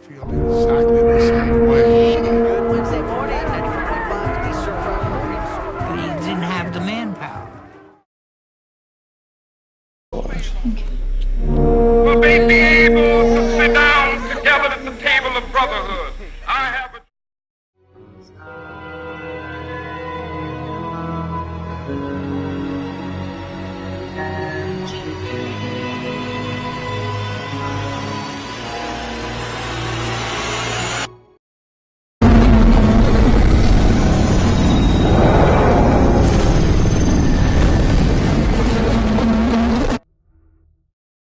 feel exactly the same way. Good Wednesday morning, 94.5 Eastern Front. But he didn't have the manpower. Will they be able to sit down together at the table of brotherhood? I have a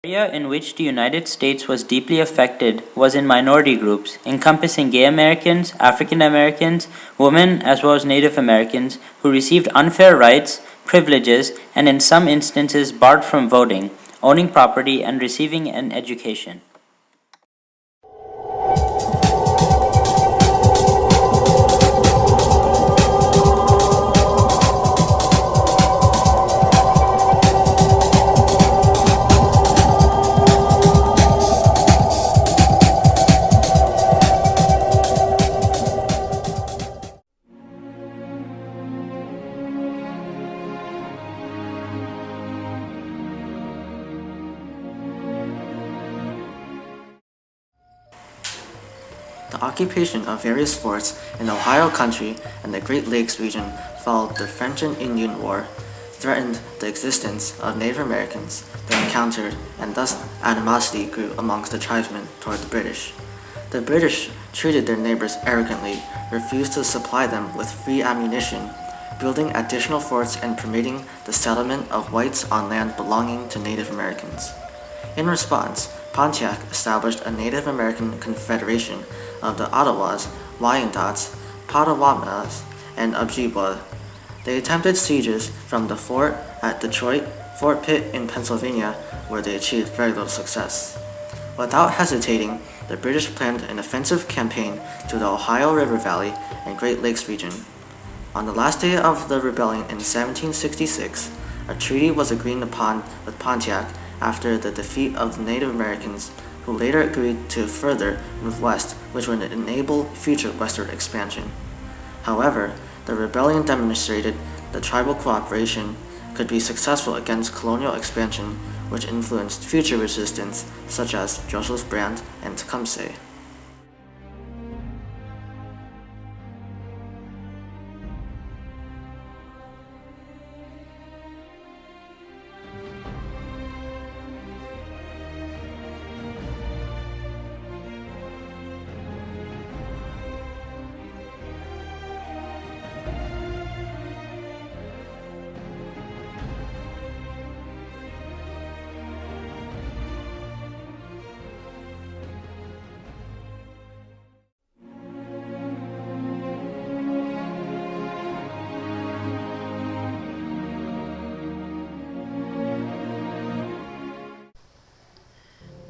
The area in which the United States was deeply affected was in minority groups, encompassing gay Americans, African Americans, women, as well as Native Americans, who received unfair rights, privileges, and in some instances barred from voting, owning property, and receiving an education. The occupation of various forts in Ohio Country and the Great Lakes region followed the French and Indian War, threatened the existence of Native Americans they encountered, and thus animosity grew amongst the tribesmen toward the British. The British treated their neighbors arrogantly, refused to supply them with free ammunition, building additional forts and permitting the settlement of whites on land belonging to Native Americans. In response, Pontiac established a Native American Confederation of the Ottawas, Wyandots, Potawatomis, and Ojibwa. They attempted sieges from the fort at Detroit, Fort Pitt in Pennsylvania, where they achieved very little success. Without hesitating, the British planned an offensive campaign to the Ohio River Valley and Great Lakes region. On the last day of the rebellion in 1766, a treaty was agreed upon with Pontiac after the defeat of the Native Americans, who later agreed to further move west, which would enable future westward expansion. However, the rebellion demonstrated that tribal cooperation could be successful against colonial expansion, which influenced future resistance such as Joseph Brand and Tecumseh.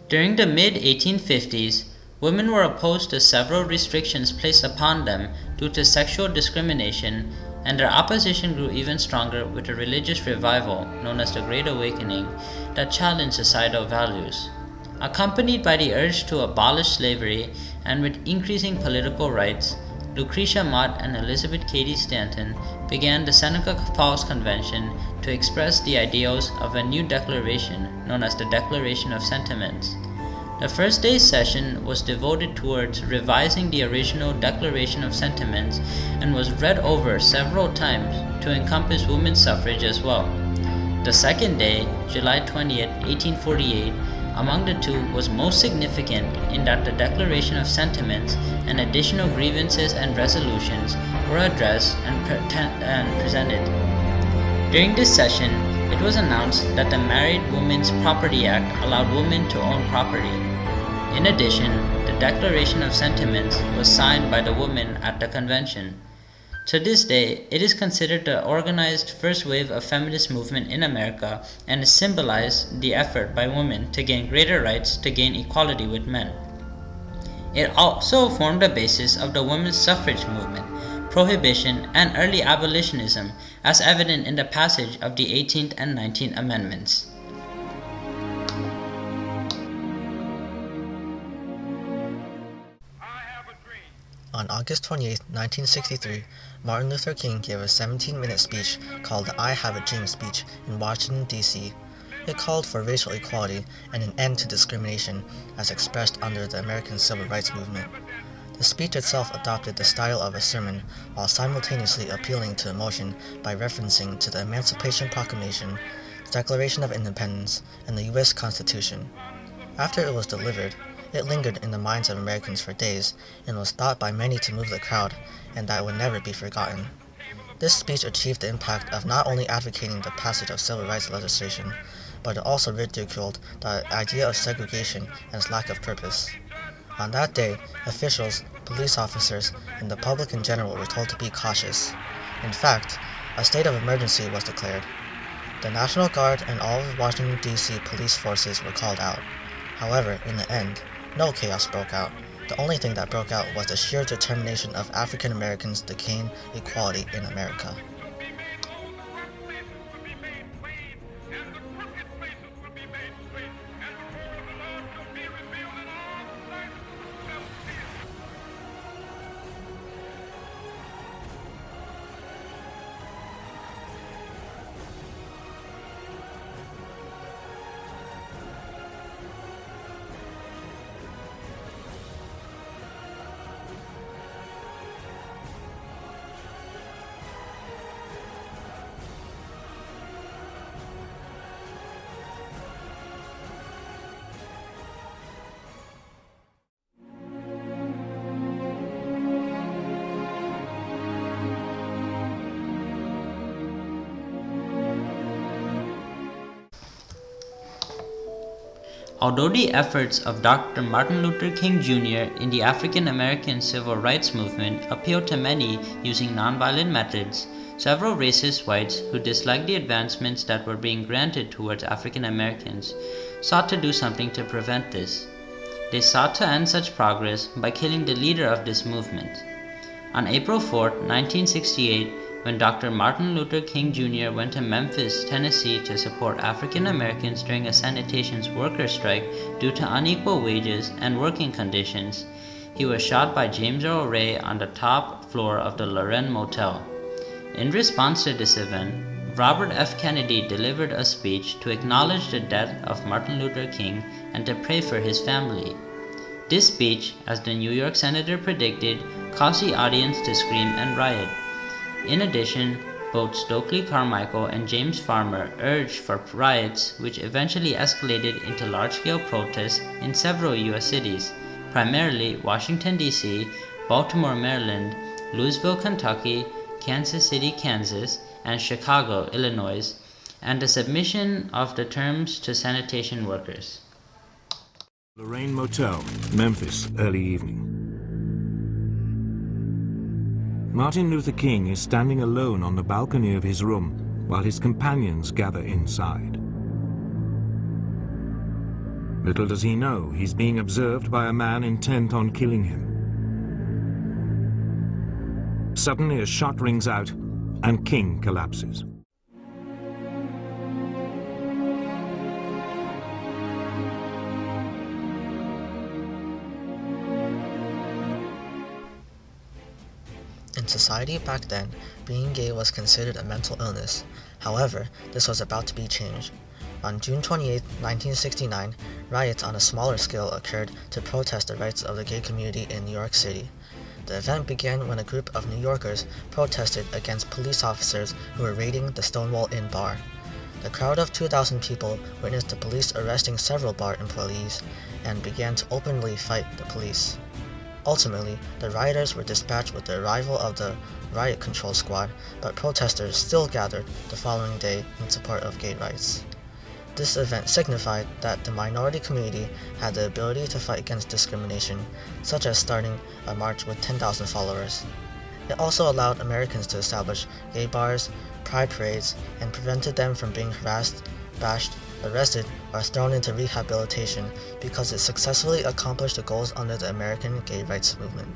During the mid-1850s, women were opposed to several restrictions placed upon them due to sexual discrimination, and their opposition grew even stronger with a religious revival known as the Great Awakening that challenged societal values. Accompanied by the urge to abolish slavery and with increasing political rights, Lucretia Mott and Elizabeth Cady Stanton began the Seneca Falls Convention to express the ideals of a new declaration known as the Declaration of Sentiments. The first day's session was devoted towards revising the original Declaration of Sentiments and was read over several times to encompass women's suffrage as well. The second day, July 20th, 1848, among the two was most significant in that the Declaration of Sentiments and additional grievances and resolutions were addressed and presented. During this session, it was announced that the Married Women's Property Act allowed women to own property. In addition, the Declaration of Sentiments was signed by the women at the convention. To this day, it is considered the organized first wave of feminist movement in America and has symbolized the effort by women to gain greater rights to gain equality with men. It also formed the basis of the women's suffrage movement, prohibition, and early abolitionism, as evident in the passage of the 18th and 19th Amendments. On August 28, 1963, Martin Luther King gave a 17-minute speech called the I Have a Dream speech in Washington, D.C. It called for racial equality and an end to discrimination as expressed under the American Civil Rights Movement. The speech itself adopted the style of a sermon while simultaneously appealing to emotion by referencing to the Emancipation Proclamation, the Declaration of Independence, and the U.S. Constitution. After it was delivered, it lingered in the minds of Americans for days and was thought by many to move the crowd and that it would never be forgotten. This speech achieved the impact of not only advocating the passage of civil rights legislation, but it also ridiculed the idea of segregation and its lack of purpose. On that day, officials, police officers, and the public in general were told to be cautious. In fact, a state of emergency was declared. The National Guard and all of Washington, D.C. police forces were called out. However, in the end, no chaos broke out. The only thing that broke out was the sheer determination of African Americans to gain equality in America. Although the efforts of Dr. Martin Luther King Jr. in the African American Civil Rights Movement appealed to many using nonviolent methods, several racist whites who disliked the advancements that were being granted towards African Americans sought to do something to prevent this. They sought to end such progress by killing the leader of this movement. On April 4, 1968, when Dr. Martin Luther King Jr. went to Memphis, Tennessee to support African Americans during a sanitation worker strike due to unequal wages and working conditions, he was shot by James Earl Ray on the top floor of the Loren Motel. In response to this event, Robert F. Kennedy delivered a speech to acknowledge the death of Martin Luther King and to pray for his family. This speech, as the New York senator predicted, caused the audience to scream and riot. In addition, both Stokely Carmichael and James Farmer urged for riots, which eventually escalated into large-scale protests in several U.S. cities, primarily Washington, D.C., Baltimore, Maryland, Louisville, Kentucky, Kansas City, Kansas, and Chicago, Illinois, and the submission of the terms to sanitation workers. Loren Motel, Memphis, early evening. Martin Luther King is standing alone on the balcony of his room while his companions gather inside. Little does he know he's being observed by a man intent on killing him. Suddenly a shot rings out and King collapses. In society back then, being gay was considered a mental illness. However, this was about to be changed. On June 28, 1969, riots on a smaller scale occurred to protest the rights of the gay community in New York City. The event began when a group of New Yorkers protested against police officers who were raiding the Stonewall Inn bar. The crowd of 2,000 people witnessed the police arresting several bar employees and began to openly fight the police. Ultimately, the rioters were dispatched with the arrival of the riot control squad, but protesters still gathered the following day in support of gay rights. This event signified that the minority community had the ability to fight against discrimination, such as starting a march with 10,000 followers. It also allowed Americans to establish gay bars, pride parades, and prevented them from being harassed, bashed, arrested, or thrown into rehabilitation because it successfully accomplished the goals under the American gay rights movement.